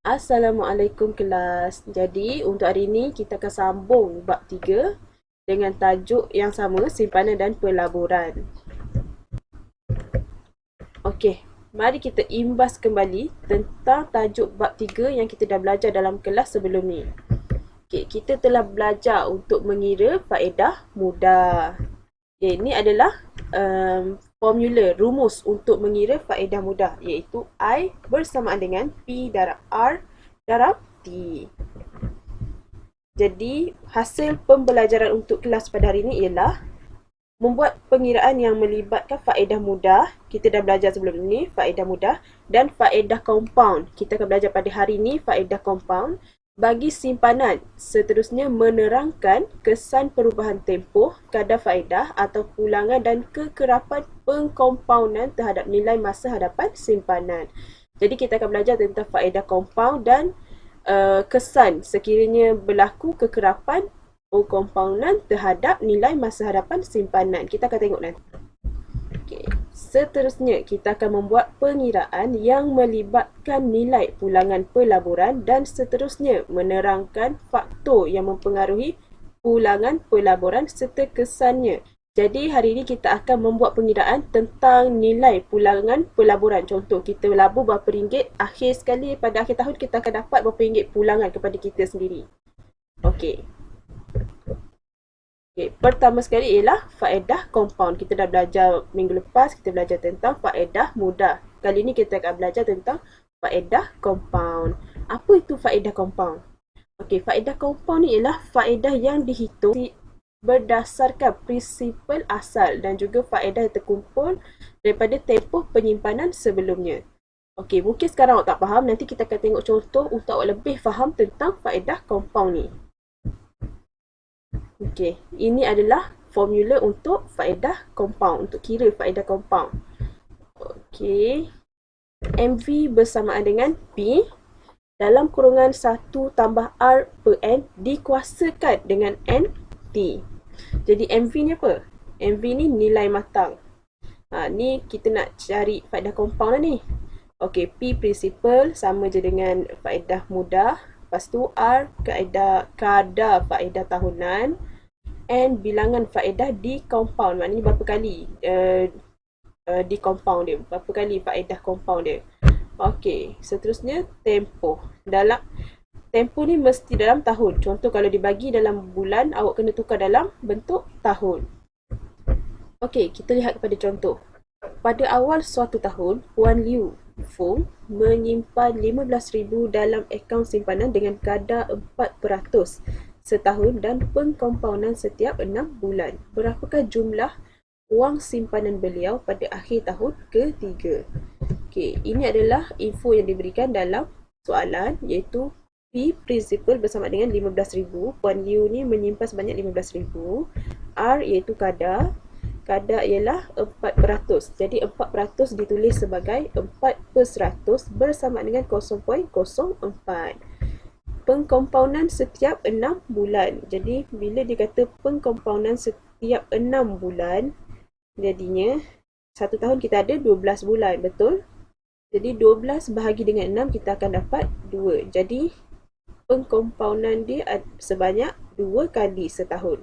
Assalamualaikum kelas. Jadi untuk hari ini kita akan sambung bab 3 dengan tajuk yang sama, simpanan dan pelaburan. Okey, mari kita imbas kembali tentang tajuk bab 3 yang kita dah belajar dalam kelas sebelum ni. Okey, kita telah belajar untuk mengira faedah mudah. Okay, ini adalah formula, rumus untuk mengira faedah mudah, iaitu I bersamaan dengan P darab R darab T. Jadi, hasil pembelajaran untuk kelas pada hari ini ialah membuat pengiraan yang melibatkan faedah mudah. Kita dah belajar sebelum ini, faedah mudah dan faedah compound. Kita akan belajar pada hari ini faedah compound. Bagi simpanan, seterusnya menerangkan kesan perubahan tempoh, kadar faedah atau pulangan dan kekerapan pengkompaunan terhadap nilai masa hadapan simpanan. Jadi kita akan belajar tentang faedah compound dan kesan sekiranya berlaku kekerapan pengkompaunan terhadap nilai masa hadapan simpanan. Kita akan tengok nanti. Okay. Seterusnya, kita akan membuat pengiraan yang melibatkan nilai pulangan pelaburan dan seterusnya menerangkan faktor yang mempengaruhi pulangan pelaburan serta kesannya. Jadi hari ini kita akan membuat pengiraan tentang nilai pulangan pelaburan. Contoh, kita labur berapa ringgit, akhir sekali pada akhir tahun kita akan dapat berapa ringgit pulangan kepada kita sendiri. Okey. Okay, pertama sekali ialah faedah compound. Kita dah belajar minggu lepas, kita belajar tentang faedah mudah. Kali ini kita akan belajar tentang faedah compound. Apa itu faedah compound? Okey, faedah compound ni ialah faedah yang dihitung berdasarkan prinsipal asal dan juga faedah yang terkumpul daripada tempoh penyimpanan sebelumnya. Okey, mungkin sekarang awak tak faham, nanti kita akan tengok contoh untuk awak lebih faham tentang faedah compound ni. Okey, ini adalah formula untuk faedah compound, untuk kira faedah compound. Okey, MV bersamaan dengan P dalam kurungan 1 tambah R per N dikuasakan dengan N T. Jadi MV ni apa? MV ni nilai matang. Ni kita nak cari faedah compound lah ni. Okey, P principal sama je dengan faedah mudah. Lepas tu R kadar faedah tahunan. N bilangan faedah di compound. Maknanya berapa kali di compound dia. Berapa kali faedah compound dia. Okey, seterusnya tempoh. Tempoh ni mesti dalam tahun. Contoh kalau dibagi dalam bulan, awak kena tukar dalam bentuk tahun. Okey, kita lihat kepada contoh. Pada awal suatu tahun, Puan Liu Fung menyimpan 15,000 dalam akaun simpanan dengan kadar 4% setahun dan pengkompaunan setiap 6 bulan. Berapakah jumlah wang simpanan beliau pada akhir tahun ketiga? Okey, ini adalah info yang diberikan dalam soalan, iaitu P principal bersama dengan 15,000. Puan Liu ni menyimpan sebanyak 15,000. R iaitu kadar. Kadar ialah 4%. Jadi 4% ditulis sebagai 4/100 bersama dengan 0.04. Pengkompaunan setiap 6 bulan. Jadi bila dikata pengkompaunan setiap 6 bulan, jadinya satu tahun kita ada 12 bulan, betul? Jadi 12 bahagi dengan 6 kita akan dapat 2. Jadi pengkompaunan dia sebanyak 2 kali setahun.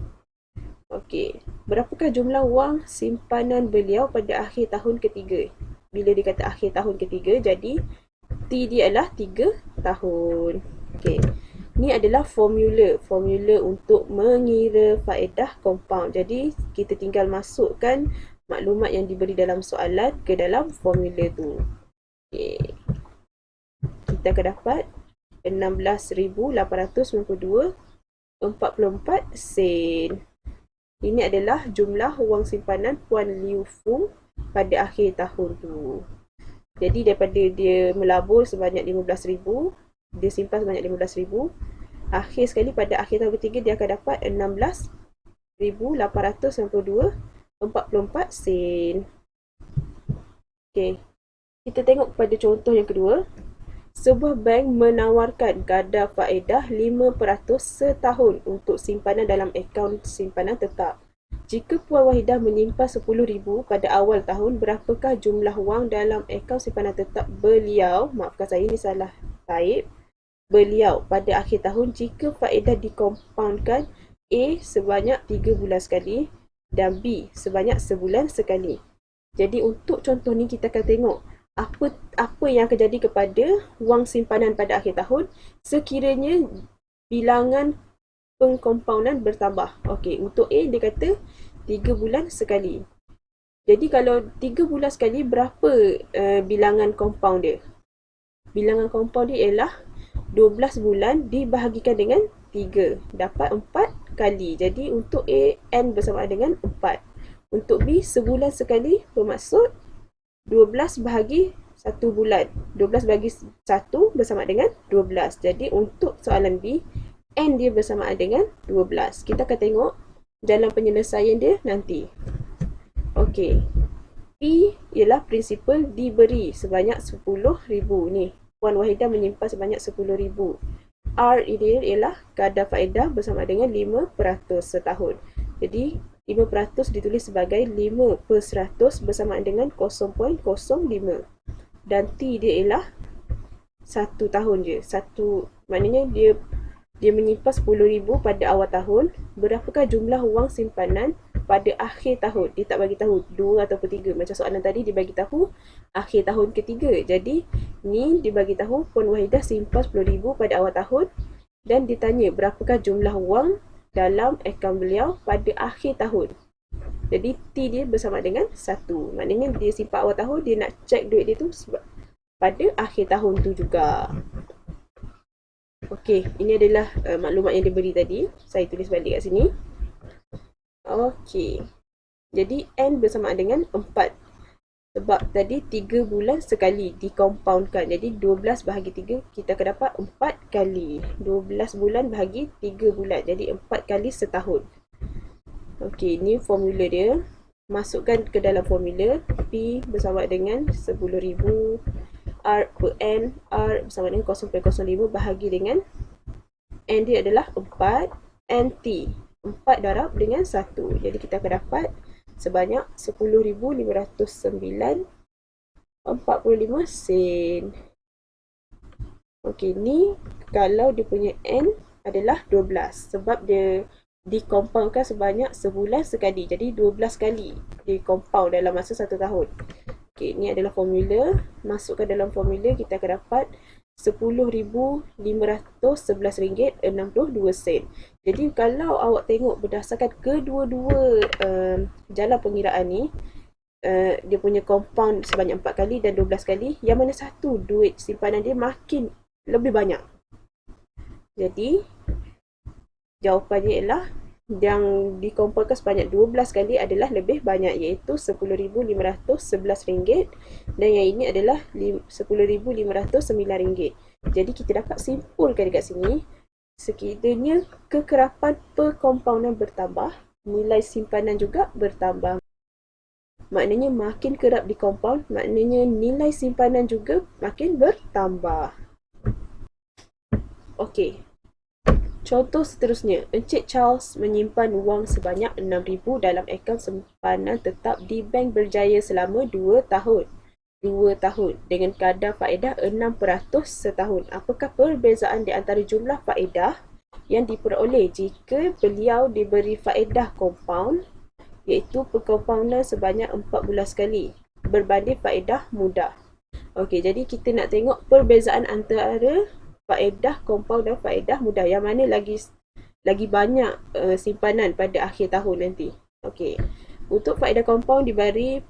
Okey, berapakah jumlah wang simpanan beliau pada akhir tahun ketiga? Bila dikata akhir tahun ketiga, jadi T dia adalah 3 tahun. Okey, ni adalah formula untuk mengira faedah compound. Jadi kita tinggal masukkan maklumat yang diberi dalam soalan ke dalam formula tu. Okey, kita akan dapat 16,892.44 sen. Ini adalah jumlah wang simpanan Puan Liu Fung pada akhir tahun tu. Jadi daripada dia melabur sebanyak 15,000, dia simpan sebanyak 15,000, akhir sekali pada akhir tahun ketiga dia akan dapat 16,892.44 sen. Okey, kita tengok pada contoh yang kedua. Sebuah bank menawarkan kadar faedah 5% setahun untuk simpanan dalam akaun simpanan tetap. Jika Puan Wahidah menyimpan 10,000 pada awal tahun, berapakah jumlah wang dalam akaun simpanan tetap beliau? Maafkan saya, ini salah taip. beliau pada akhir tahun jika faedah dikompaundkan A sebanyak 3 bulan sekali dan B sebanyak sebulan sekali. Jadi untuk contoh ni kita akan tengok apa yang akan jadi kepada wang simpanan pada akhir tahun sekiranya bilangan pengkompaunan bertambah. Okey, untuk A dia kata 3 bulan sekali. Jadi kalau 3 bulan sekali berapa bilangan compound dia? Bilangan compound dia ialah 12 bulan dibahagikan dengan 3. Dapat 4 kali. Jadi untuk A, N bersamaan dengan 4. Untuk B, sebulan sekali bermaksud 12 bahagi 1 bulan. 12 bahagi 1 bersama dengan 12. Jadi untuk soalan B, N dia bersamaan dengan 12. Kita akan tengok dalam penyelesaian dia nanti. Okey. P ialah prinsipal diberi sebanyak 10,000 ni. Puan Wahidah menyimpan sebanyak 10,000. R ini ialah kadar faedah bersama dengan 5% setahun. Jadi 5% ditulis sebagai 5/100 bersamaan dengan 0.05. Dan T dia ialah 1 tahun je. Maknanya dia menyimpan 10,000 pada awal tahun. Berapakah jumlah wang simpanan pada akhir tahun? Dia tak bagi tahu 2 ataupun 3. Macam soalan tadi dia bagi tahu akhir tahun ketiga. Jadi ni dia bagi tahu Puan Wahidah simpan 10,000 pada awal tahun dan ditanya berapakah jumlah wang dalam akaun beliau pada akhir tahun. Jadi T dia bersama dengan 1. Maknanya dia simpan awal tahun, dia nak check duit dia tu pada akhir tahun tu juga. Okey, ini adalah maklumat yang diberi tadi. Saya tulis balik kat sini. Okey. Jadi N bersamaan dengan 4. Sebab tadi 3 bulan sekali dikompaundkan. Jadi 12 bahagi 3 kita akan dapat 4 kali. 12 bulan bahagi 3 bulan. Jadi 4 kali setahun. Okey, ni formula dia. Masukkan ke dalam formula. P bersama dengan 10,000. R per N. R bersama dengan 0.05 bahagi dengan N dia adalah 4. N T. 4 darab dengan 1. Jadi kita akan dapat sebanyak 10,509.45 sen. Okey, ni kalau dia punya N adalah 12. Sebab dia dikompaundkan sebanyak sebulan sekali. Jadi 12 kali dikompaund dalam masa 1 tahun. Okey, ni adalah formula. Masukkan dalam formula kita akan dapat RM10,511.62. Jadi kalau awak tengok berdasarkan kedua-dua jalan pengiraan ni, dia punya compound sebanyak 4 kali dan 12 kali, yang mana satu duit simpanan dia makin lebih banyak. Jadi jawapannya ialah yang dikompaundkan sebanyak 12 kali adalah lebih banyak, iaitu RM10,511 dan yang ini adalah RM10,509. Jadi kita dapat simpulkan dekat sini, sekiranya kekerapan perkompaunan bertambah, nilai simpanan juga bertambah. Maknanya makin kerap dikompaund, maknanya nilai simpanan juga makin bertambah. Okey. Contoh seterusnya, Encik Charles menyimpan wang sebanyak 6,000 dalam akaun simpanan tetap di Bank Berjaya selama 2 tahun. 2 tahun dengan kadar faedah 6% setahun. Apakah perbezaan di antara jumlah faedah yang diperoleh jika beliau diberi faedah compound, iaitu perkompaunan sebanyak 14 kali berbanding faedah mudah? Okey, jadi kita nak tengok perbezaan antara faedah compound dan faedah mudah. Yang mana lagi banyak simpanan pada akhir tahun nanti. Okey. Untuk faedah compound diberi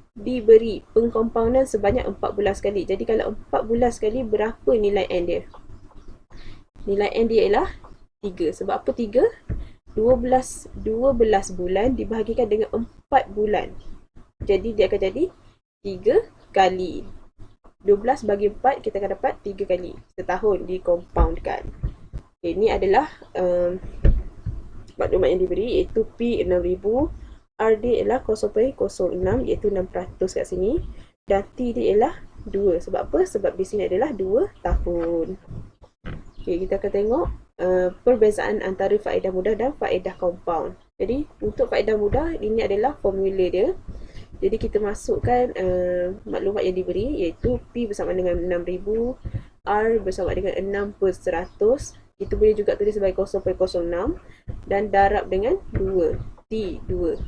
pengkompaunan sebanyak 14 kali. Jadi kalau 4 bulan sekali, berapa nilai N dia? Nilai N dia ialah 3. Sebab apa 3? 12 bulan dibahagikan dengan 4 bulan. Jadi dia akan jadi 3 kali. 12 bagi 4 kita akan dapat 3 kali setahun dikompaundkan. Okay, ini adalah maklumat yang diberi, iaitu P 6,000, R dia ialah 0.06 iaitu 6% kat sini, dan T dia ialah 2. Sebab apa? Sebab di sini adalah 2 tahun. Okay, kita akan tengok perbezaan antara faedah mudah dan faedah compound. Jadi untuk faedah mudah, ini adalah formula dia. Jadi kita masukkan maklumat yang diberi, iaitu P bersama dengan 6,000, R bersama dengan 6/100. Itu boleh juga tulis sebagai 0.06 dan darab dengan 2, T2.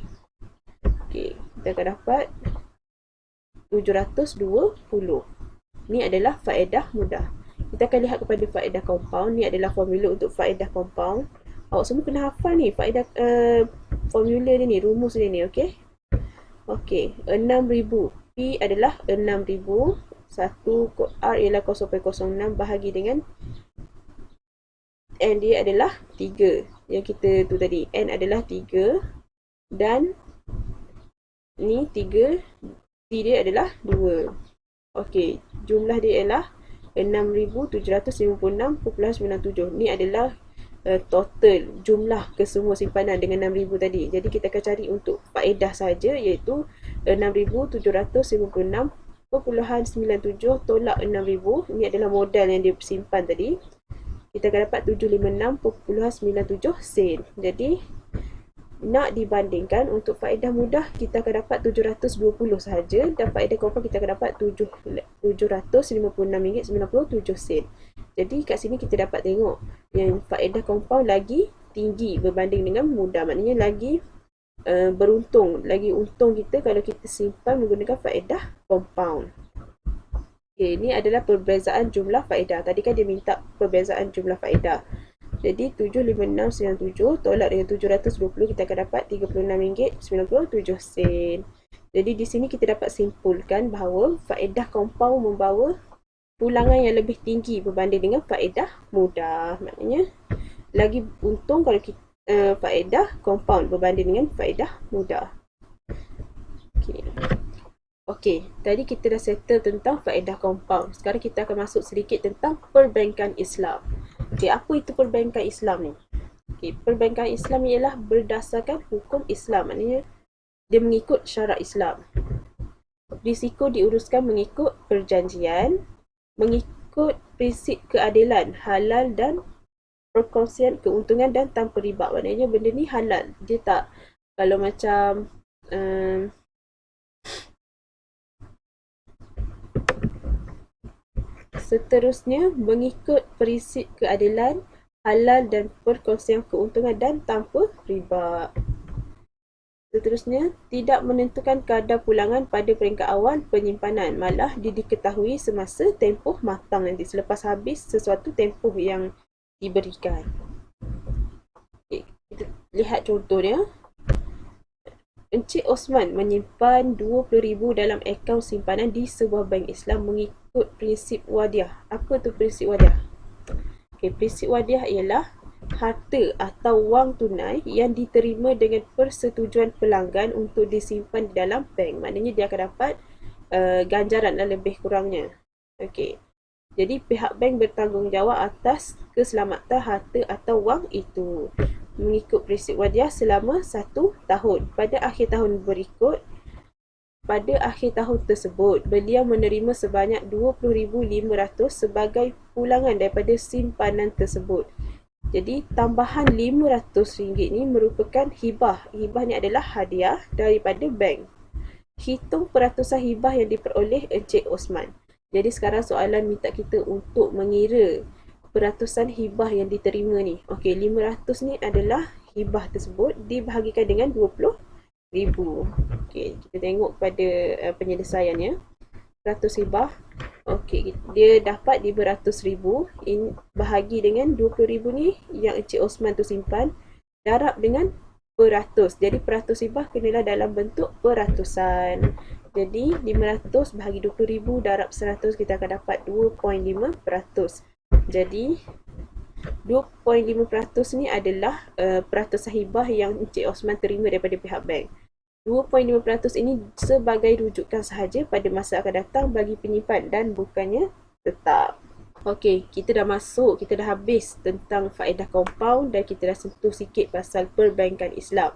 Okey, kita akan dapat 720. Ni adalah faedah mudah. Kita akan lihat kepada faedah compound. Ni adalah formula untuk faedah compound. Awak semua kena hafal ni faedah formula dia ni, rumus dia ni, okey? Okey, 6,000. P adalah 6,000. 1 R ialah 0.06 bahagi dengan N dia adalah 3. Yang kita tu tadi, N adalah 3 dan ni 3, T dia adalah 2. Okey, jumlah dia ialah 6,756.97. Ni adalah total jumlah kesemua simpanan dengan 6,000 tadi. Jadi kita akan cari untuk faedah saja, iaitu 6,756.97 tolak 6,000. Ini adalah modal yang dia simpan tadi. Kita akan dapat 756.97 sen. Jadi nak dibandingkan untuk faedah mudah kita akan dapat 720 sahaja dan faedah compound kita akan dapat RM756.97. Jadi kat sini kita dapat tengok yang faedah compound lagi tinggi berbanding dengan mudah. Maknanya lagi beruntung, lagi untung kita kalau kita simpan menggunakan faedah compound. Okay, ini adalah perbezaan jumlah faedah. Tadi kan dia minta perbezaan jumlah faedah. Jadi 75697 tolak dengan 720 kita akan dapat RM36.97. Jadi di sini kita dapat simpulkan bahawa faedah compound membawa pulangan yang lebih tinggi berbanding dengan faedah mudah. Maknanya lagi untung kalau kita faedah compound berbanding dengan faedah mudah. Okey, tadi kita dah settle tentang faedah compound. Sekarang kita akan masuk sedikit tentang perbankan Islam. Okey, apa itu perbankan Islam ni? Okey, perbankan Islam ialah berdasarkan hukum Islam. Maknanya dia mengikut syarak Islam. Risiko diuruskan mengikut perjanjian, mengikut prinsip keadilan, halal dan perkongsian keuntungan dan tanpa riba. Maknanya benda ni halal. Dia tak, kalau macam seterusnya mengikut prinsip keadilan, halal dan perkongsian keuntungan dan tanpa riba. Seterusnya, tidak menentukan kadar pulangan pada peringkat awal penyimpanan, malah diketahui semasa tempoh matang nanti, selepas habis sesuatu tempoh yang diberikan. Okay, kita lihat contohnya. Encik Osman menyimpan 20,000 dalam akaun simpanan di sebuah bank Islam mengikut prinsip wadiah. Apa tu prinsip wadiah? Okay, prinsip wadiah ialah harta atau wang tunai yang diterima dengan persetujuan pelanggan untuk disimpan di dalam bank. Maknanya dia akan dapat ganjaran dan lebih kurangnya. Okay. Jadi pihak bank bertanggungjawab atas keselamatan harta atau wang itu mengikut prinsip wadiah selama 1 tahun. Pada akhir tahun tersebut, beliau menerima sebanyak 20,500 sebagai pulangan daripada simpanan tersebut. Jadi tambahan RM500 ni merupakan hibah. Hibah ni adalah hadiah daripada bank. Hitung peratusan hibah yang diperoleh Encik Osman. Jadi sekarang soalan minta kita untuk mengira peratusan hibah yang diterima ni. Okey, 500 ni adalah hibah tersebut dibahagikan dengan 20,000. Okey, kita tengok pada penyelesaiannya. Peratus hibah. Okey, dia dapat 500,000 bahagi dengan 20,000 ni yang Encik Osman tu simpan, darab dengan peratus. Jadi peratus hibah kenalah dalam bentuk peratusan. Jadi 500 bahagi 20,000 darab 100 kita akan dapat 2.5%. Jadi 2.5% ni adalah peratusan hibah yang Encik Osman terima daripada pihak bank. 2.5% ini sebagai rujukan sahaja pada masa akan datang bagi penyimpan dan bukannya tetap. Okey, kita dah habis tentang faedah compound dan kita dah sentuh sikit pasal perbankan Islam.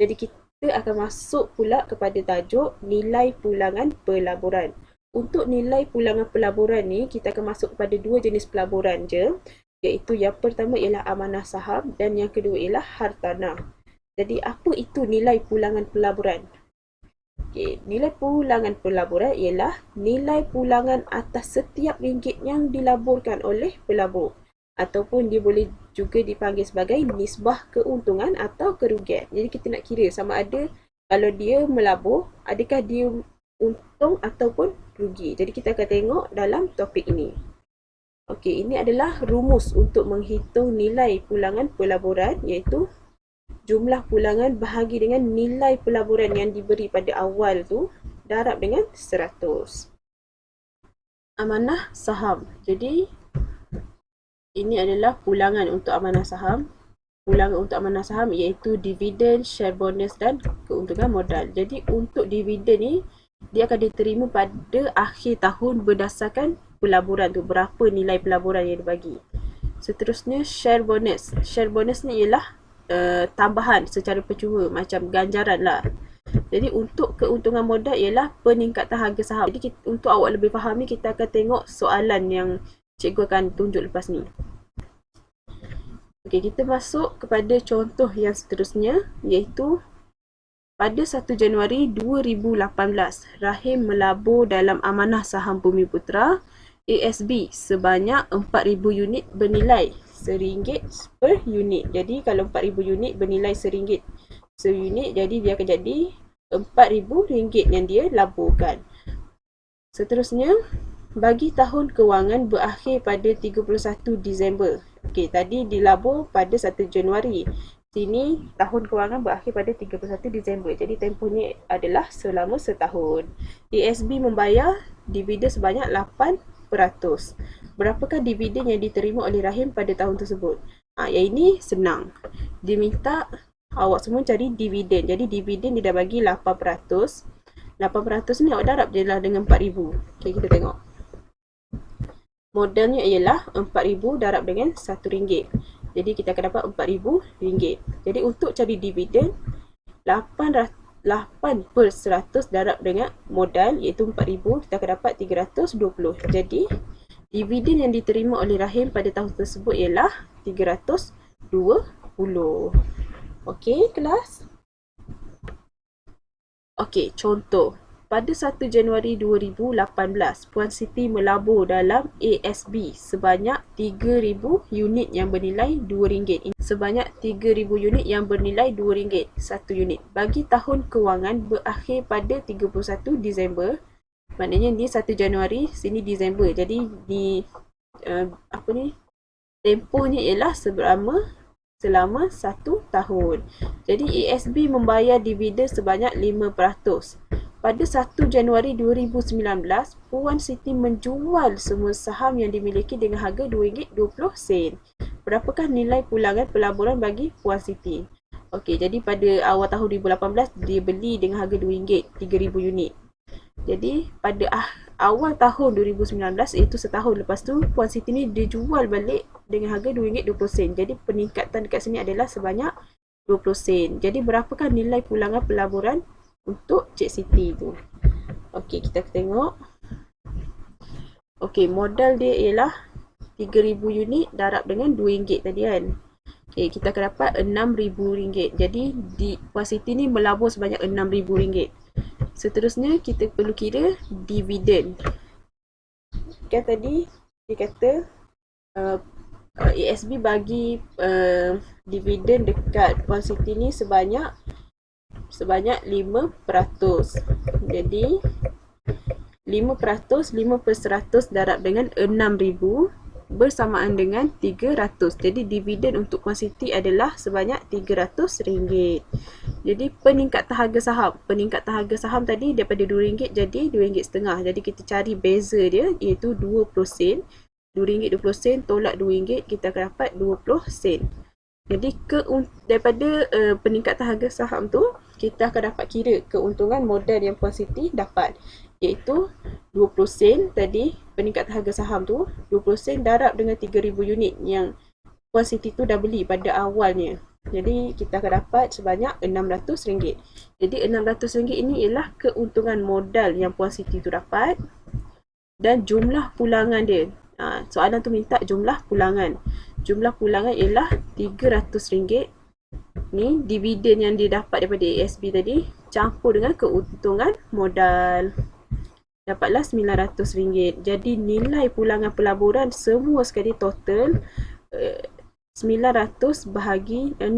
Jadi kita akan masuk pula kepada tajuk nilai pulangan pelaburan. Untuk nilai pulangan pelaburan ni, kita akan masuk kepada 2 jenis pelaburan je, iaitu yang pertama ialah amanah saham dan yang kedua ialah hartanah. Jadi apa itu nilai pulangan pelaburan? Okey, nilai pulangan pelaburan ialah nilai pulangan atas setiap ringgit yang dilaburkan oleh pelabur. Ataupun dia boleh juga dipanggil sebagai nisbah keuntungan atau kerugian. Jadi kita nak kira sama ada kalau dia melabur, adakah dia untung ataupun rugi. Jadi kita akan tengok dalam topik ini. Okey, ini adalah rumus untuk menghitung nilai pulangan pelaburan, iaitu jumlah pulangan bahagi dengan nilai pelaburan yang diberi pada awal tu darab dengan 100. Amanah saham. Jadi ini adalah pulangan untuk amanah saham. Pulangan untuk amanah saham iaitu dividen, share bonus dan keuntungan modal. Jadi untuk dividen ni dia akan diterima pada akhir tahun berdasarkan pelaburan tu, berapa nilai pelaburan yang dibagi. Seterusnya share bonus. Share bonus ni ialah tambahan secara percuma, macam ganjaran lah. Jadi untuk keuntungan modal ialah peningkatan harga saham. Jadi untuk awak lebih fahami, kita akan tengok soalan yang cikgu akan tunjuk lepas ni. Okey, kita masuk kepada contoh yang seterusnya, iaitu pada 1 Januari 2018, Rahim melabur dalam amanah saham Bumiputera ASB sebanyak 4,000 unit bernilai RM1 per unit. Jadi kalau 4,000 unit bernilai RM1 seunit, jadi dia akan jadi RM4,000 yang dia laburkan. Seterusnya, bagi tahun kewangan berakhir pada 31 Disember. Okey, tadi dilabur pada 1 Januari. Sini tahun kewangan berakhir pada 31 Disember. Jadi tempohnya adalah selama setahun. ASB membayar dividen sebanyak 8%. Berapakah dividen yang diterima oleh Rahim pada tahun tersebut? Yang ini senang. Dia minta awak semua cari dividen. Jadi dividen dia dah bagi 8%. 8% ni awak darab je lah dengan 4,000. Okay, kita tengok. Modalnya ialah 4,000 darab dengan RM1. Jadi kita akan dapat RM4,000. Jadi untuk cari dividen, 8% darab dengan modal iaitu 4,000, kita akan dapat 320. Jadi dividen yang diterima oleh Rahim pada tahun tersebut ialah 320. Okey, kelas? Okey, contoh. Pada 1 Januari 2018, Puan Siti melabur dalam ASB sebanyak 3,000 unit yang bernilai RM2. Sebanyak 3,000 unit yang bernilai RM2 satu unit. Bagi tahun kewangan berakhir pada 31 Disember. Maknanya ni 1 Januari, sini Disember. Jadi di tempohnya ialah selama 1 tahun. Jadi ASB membayar dividen sebanyak 5%. Pada 1 Januari 2019, Puan Siti menjual semua saham yang dimiliki dengan harga RM2.20. Berapakah nilai pulangan pelaburan bagi Puan Siti? Okey, jadi pada awal tahun 2018 dia beli dengan harga RM2, 3,000 unit. Jadi pada awal tahun 2019, iaitu setahun lepas tu, Puan Siti ni dia jual balik dengan harga RM2.20. Jadi peningkatan dekat sini adalah sebanyak 20 sen. Jadi berapakah nilai pulangan pelaburan untuk Cik Siti tu? Okey, kita tengok. Okey, modal dia ialah 3,000 unit darab dengan RM2 tadi kan. Okey, kita akan dapat RM6,000. Jadi Puan Siti ni melabur sebanyak RM6,000. Seterusnya kita perlu kira dividen. Kan tadi dia kata ASB bagi dividen dekat Puan Siti ni sebanyak 5%. Jadi 5% darab dengan 6,000 bersamaan dengan 300. Jadi dividen untuk Puan Siti adalah sebanyak RM300. Jadi peningkatan harga saham. Peningkatan harga saham tadi daripada RM2 jadi RM2.50. Jadi kita cari beza dia iaitu 20 sen. RM2.20 tolak RM2, kita akan dapat 20 sen. Jadi daripada peningkatan harga saham tu, kita akan dapat kira keuntungan modal yang Puan Siti dapat, iaitu 20 sen tadi peningkatan harga saham tu, 20 sen darab dengan 3,000 unit yang Puan Siti tu dah beli pada awalnya. Jadi kita akan dapat sebanyak RM600. Jadi RM600 ini ialah keuntungan modal yang Puan Siti tu dapat dan jumlah pulangan dia. Soalan tu minta jumlah pulangan. Jumlah pulangan ialah RM300. Ni dividen yang dia dapat daripada ASB tadi campur dengan keuntungan modal. Dapatlah RM900. Jadi nilai pulangan pelaburan semua sekali total 900 bahagi 6,000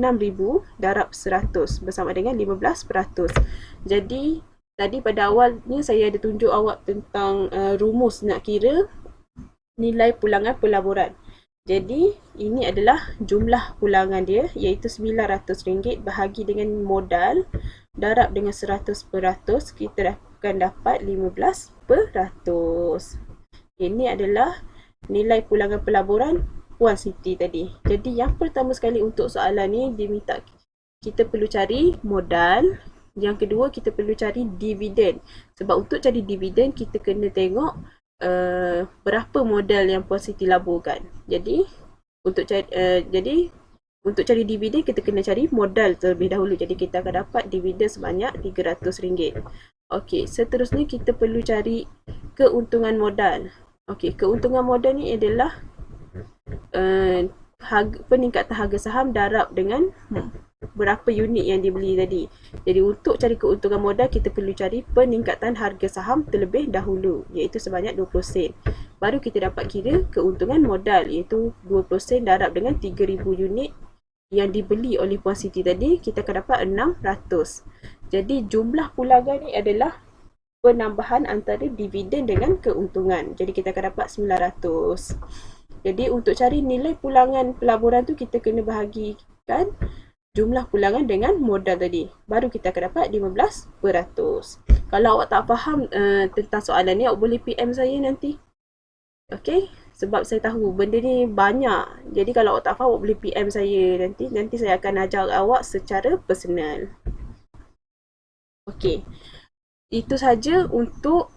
darab 100 bersama dengan 15%. Jadi tadi pada awalnya saya ada tunjuk awak tentang rumus nak kira nilai pulangan pelaburan. Jadi ini adalah jumlah pulangan dia, iaitu RM900 bahagi dengan modal darab dengan 100%, kita akan dapat 15%. Ini adalah nilai pulangan pelaburan Puan Siti tadi. Jadi yang pertama sekali untuk soalan ni dia minta kita perlu cari modal. Yang kedua kita perlu cari dividen. Sebab untuk cari dividen kita kena tengok berapa modal yang Puan Siti laburkan. Jadi untuk cari dividen kita kena cari modal terlebih dahulu. Jadi kita akan dapat dividen sebanyak RM300. Okey, seterusnya kita perlu cari keuntungan modal. Okey, keuntungan modal ni adalah peningkatan harga saham darab dengan berapa unit yang dibeli tadi. Jadi untuk cari keuntungan modal kita perlu cari peningkatan harga saham terlebih dahulu, iaitu sebanyak 20 sen. Baru kita dapat kira keuntungan modal, iaitu 20 sen darab dengan 3,000 unit yang dibeli oleh Puan Siti tadi, kita akan dapat 600. Jadi jumlah pulangan ni adalah penambahan antara dividen dengan keuntungan. Jadi kita akan dapat 900. Jadi untuk cari nilai pulangan pelaburan tu kita kena bahagikan jumlah pulangan dengan modal tadi. Baru kita akan dapat 15%. Kalau awak tak faham tentang soalan ni, awak boleh PM saya nanti. Okay? Sebab saya tahu benda ni banyak. Jadi kalau awak tak faham, awak boleh PM saya nanti. Nanti saya akan ajar awak secara personal. Okay. Itu saja untuk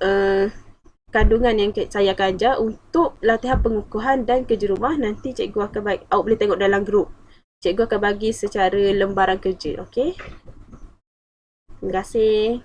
kandungan yang saya akan ajar. Untuk latihan pengukuhan dan kerja rumah, nanti cikgu akan bagi, awak boleh tengok dalam grup. Cikgu akan bagi secara lembaran kerja. Okay? Terima kasih.